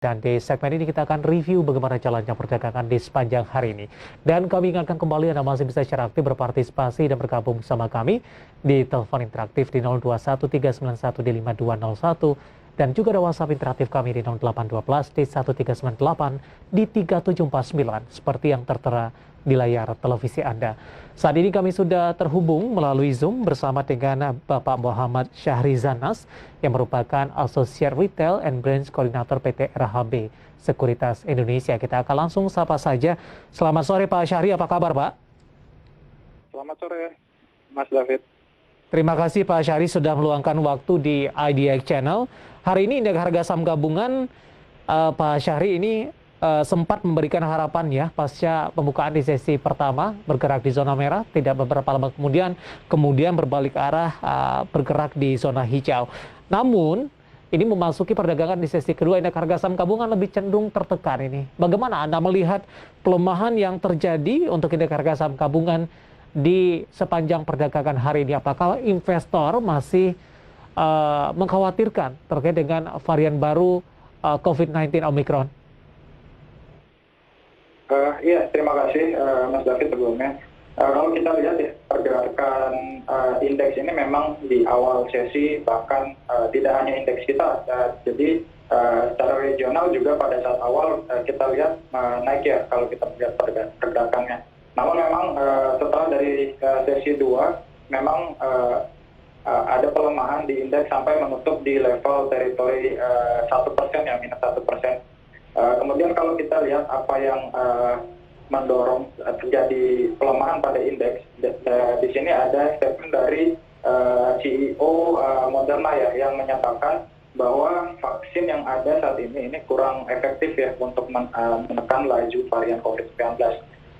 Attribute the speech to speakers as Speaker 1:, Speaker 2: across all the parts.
Speaker 1: Dan di segmen ini kita akan review bagaimana jalannya perdagangan di sepanjang hari ini. Dan kami ingatkan kembali Anda masih bisa secara aktif berpartisipasi dan bergabung bersama kami di telepon interaktif di 021391 dan juga ada WhatsApp interaktif kami di 0812 di 1398 di 3749 seperti yang tertera di layar televisi Anda. Saat ini kami sudah terhubung melalui Zoom bersama dengan Bapak Muhammad Syahrizanas yang merupakan Associate Retail and Branch Coordinator PT RHB Sekuritas Indonesia. Kita akan langsung sapa saja. Selamat sore Pak Syahri, apa kabar Pak?
Speaker 2: Selamat sore Mas David.
Speaker 1: Terima kasih Pak Syahri sudah meluangkan waktu di IDX Channel. Hari ini indeks harga saham gabungan Pak Syahri ini sempat memberikan harapan ya pasca pembukaan di sesi pertama bergerak di zona merah, tidak beberapa lama kemudian berbalik arah bergerak di zona hijau. Namun ini memasuki perdagangan di sesi kedua indeks harga saham gabungan lebih cenderung tertekan ini. Bagaimana Anda melihat pelemahan yang terjadi untuk indeks harga saham gabungan di sepanjang perdagangan hari ini? Apakah investor masih mengkhawatirkan terkait dengan varian baru COVID-19 Omicron?
Speaker 2: Iya, terima kasih Mas David sebelumnya. Kalau kita lihat ya, pergerakan indeks ini memang di awal sesi bahkan tidak hanya indeks kita, jadi secara regional juga pada saat awal kita lihat naik ya kalau kita lihat pergerakannya. Namun memang setelah dari sesi 2 memang ada pelemahan di indeks sampai menutup di level teritori 1% ya, minus 1%. Kemudian kalau kita lihat apa yang mendorong terjadi pelemahan pada indeks, di sini ada statement dari CEO Moderna ya yang menyatakan bahwa vaksin yang ada saat ini kurang efektif ya untuk menekan laju varian COVID-19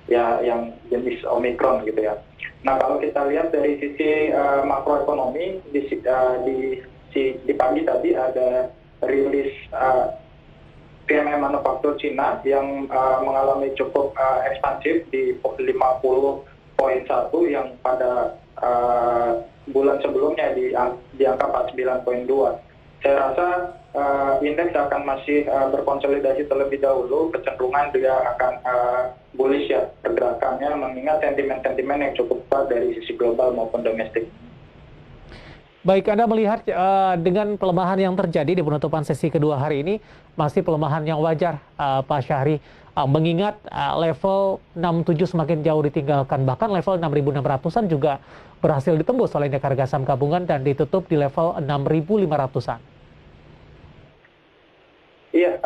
Speaker 2: ya yang jenis Omicron gitu ya. Nah kalau kita lihat dari sisi makroekonomi di pagi tadi ada rilis PMI manufaktur Cina yang mengalami cukup ekspansif di 50.1 yang pada bulan sebelumnya di angka 49.2. Saya rasa indeks akan masih berkonsolidasi terlebih dahulu, kecenderungan dia akan bullish ya pergerakannya mengingat sentimen-sentimen yang cukup kuat dari sisi global maupun domestik.
Speaker 1: Baik, Anda melihat dengan pelemahan yang terjadi di penutupan sesi kedua hari ini, masih pelemahan yang wajar, Pak Syahri, mengingat level 67 semakin jauh ditinggalkan, bahkan level 6.600-an juga berhasil ditembus oleh indeks harga saham gabungan dan ditutup di level 6.500-an.
Speaker 2: Iya,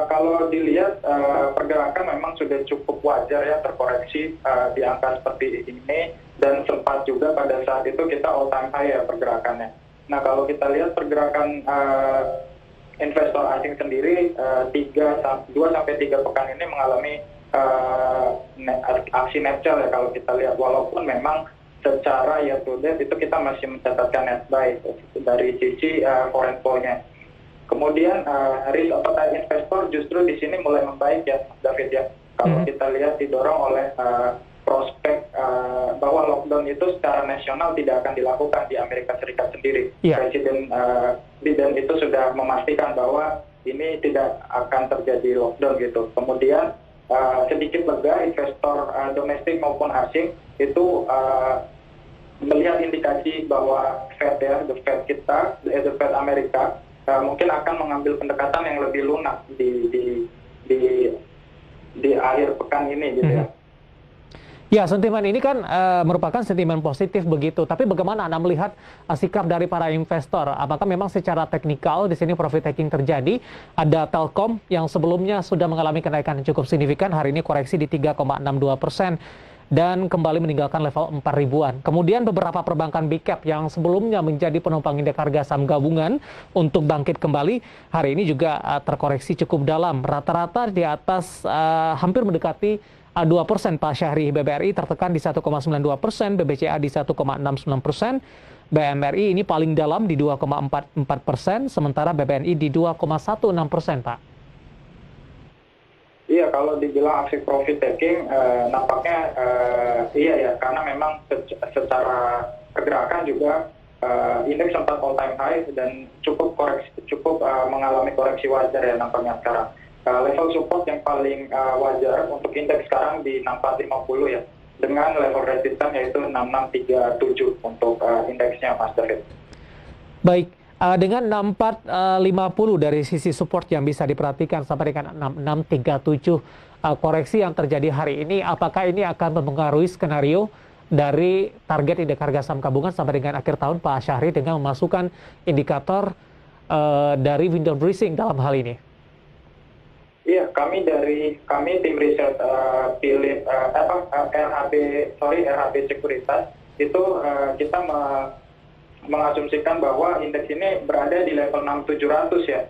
Speaker 2: kalau dilihat pergerakan memang sudah cukup wajar ya terkoreksi di angka seperti ini. Dan sempat juga pada saat itu kita all time high ya pergerakannya. Nah kalau kita lihat pergerakan investor asing sendiri 2-3 pekan ini mengalami aksi net sell ya kalau kita lihat. Walaupun memang secara year to date itu kita masih mencatatkan net buy dari sisi foreign flow-nya. Kemudian risk appetite investor justru di sini mulai membaik ya David ya. Kalau kita lihat didorong oleh prospek bahwa lockdown itu secara nasional tidak akan dilakukan di Amerika Serikat sendiri. Presiden Biden itu sudah memastikan bahwa ini tidak akan terjadi lockdown gitu. Kemudian sedikit lega investor domestik maupun asing itu melihat indikasi bahwa Fed ya, the Fed kita, the Fed Amerika mungkin akan mengambil pendekatan yang lebih lunak di akhir pekan ini gitu ya.
Speaker 1: Ya, sentimen ini kan merupakan sentimen positif begitu. Tapi bagaimana Anda melihat sikap dari para investor? Apakah memang secara teknikal di sini profit taking terjadi? Ada Telkom yang sebelumnya sudah mengalami kenaikan yang cukup signifikan, hari ini koreksi di 3,62% dan kembali meninggalkan level 4.000-an. Kemudian beberapa perbankan big cap yang sebelumnya menjadi penopang indeks harga saham gabungan untuk bangkit kembali, hari ini juga terkoreksi cukup dalam. Rata-rata di atas hampir mendekati 2% Pak Syahri. BBRI tertekan di 1,92%, BBCA di 1,69%, BMRI ini paling dalam di 2,44%, sementara BBNI di 2,16%, Pak.
Speaker 2: Iya, kalau dibilang aksi profit taking, nampaknya iya ya, karena memang secara pergerakan juga indeks sempat all time high dan cukup mengalami koreksi wajar ya nampaknya sekarang. level support yang paling wajar untuk indeks sekarang di 6450 ya, dengan level resistance yaitu 6637 untuk indeksnya, Mas David.
Speaker 1: Baik, dengan 6450 dari sisi support yang bisa diperhatikan sampai dengan 6637 koreksi yang terjadi hari ini, apakah ini akan mempengaruhi skenario dari target indeks harga saham gabungan sampai dengan akhir tahun, Pak Syahri, dengan memasukkan indikator dari window dressing dalam hal ini?
Speaker 2: Iya, kami tim riset RHB Sekuritas itu kita mengasumsikan bahwa indeks ini berada di level 6700 ya,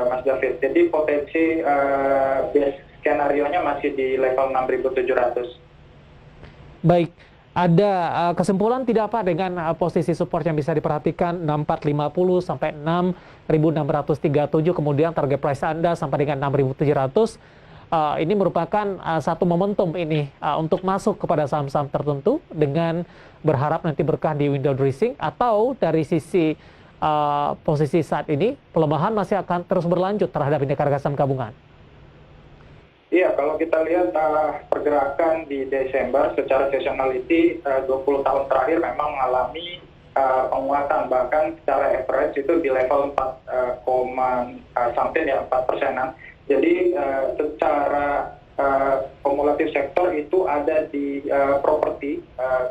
Speaker 2: Mas David. Jadi potensi base skenario-nya masih di level 6700.
Speaker 1: Baik, ada kesimpulan tidak Pak dengan posisi support yang bisa diperhatikan 6450 sampai 6637, kemudian target price Anda sampai dengan 6700. Ini merupakan satu momentum ini untuk masuk kepada saham-saham tertentu dengan berharap nanti berkah di window dressing, atau dari sisi posisi saat ini pelemahan masih akan terus berlanjut terhadap indeks harga saham gabungan?
Speaker 2: Iya, kalau kita lihat pergerakan di Desember secara seasonality 20 tahun terakhir memang mengalami penguatan, bahkan secara average itu di level 4,4%. Jadi secara kumulatif sektor itu ada di properti,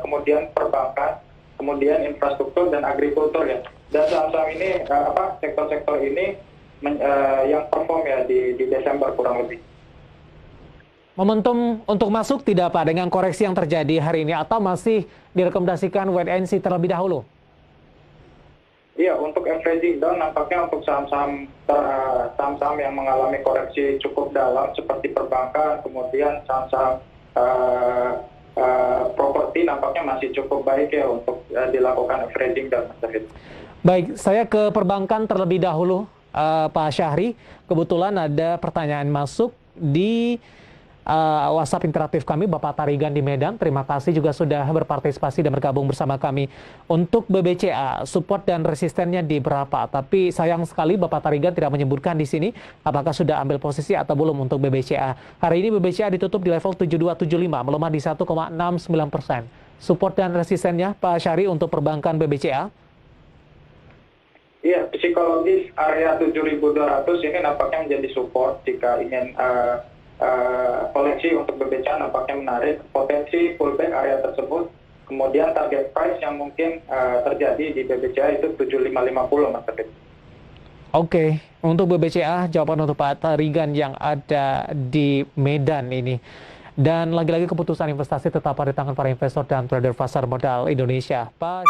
Speaker 2: kemudian perbankan, kemudian infrastruktur dan agrikultur ya. Dan saham-saham ini sektor-sektor ini yang perform ya di Desember kurang lebih.
Speaker 1: Momentum untuk masuk tidak Pak dengan koreksi yang terjadi hari ini, atau masih direkomendasikan wait and see terlebih dahulu?
Speaker 2: Iya, untuk averaging down nampaknya untuk saham-saham yang mengalami koreksi cukup dalam seperti perbankan, kemudian saham-saham properti nampaknya masih cukup baik ya untuk dilakukan averaging down.
Speaker 1: Baik, saya ke perbankan terlebih dahulu, Pak Syahri. Kebetulan ada pertanyaan masuk di WhatsApp interaktif kami, Bapak Tarigan di Medan. Terima kasih juga sudah berpartisipasi dan bergabung bersama kami. Untuk BBCA, support dan resistennya di berapa? Tapi sayang sekali Bapak Tarigan tidak menyebutkan di sini apakah sudah ambil posisi atau belum untuk BBCA. Hari ini BBCA ditutup di level 7275, melemah di 1,69%. Support dan resistennya, Pak Syahri, untuk perbankan BBCA?
Speaker 2: Iya, psikologis area 7.200 ini nampaknya menjadi support jika ingin koleksi untuk BBCA nampaknya menarik, potensi pullback area tersebut, kemudian target price yang mungkin terjadi di BBCA itu 7550, Mas David.
Speaker 1: Oke, untuk BBCA jawaban untuk Pak Tarigan yang ada di Medan ini. Dan lagi-lagi keputusan investasi tetap ada di tangan para investor dan trader pasar modal Indonesia. Pak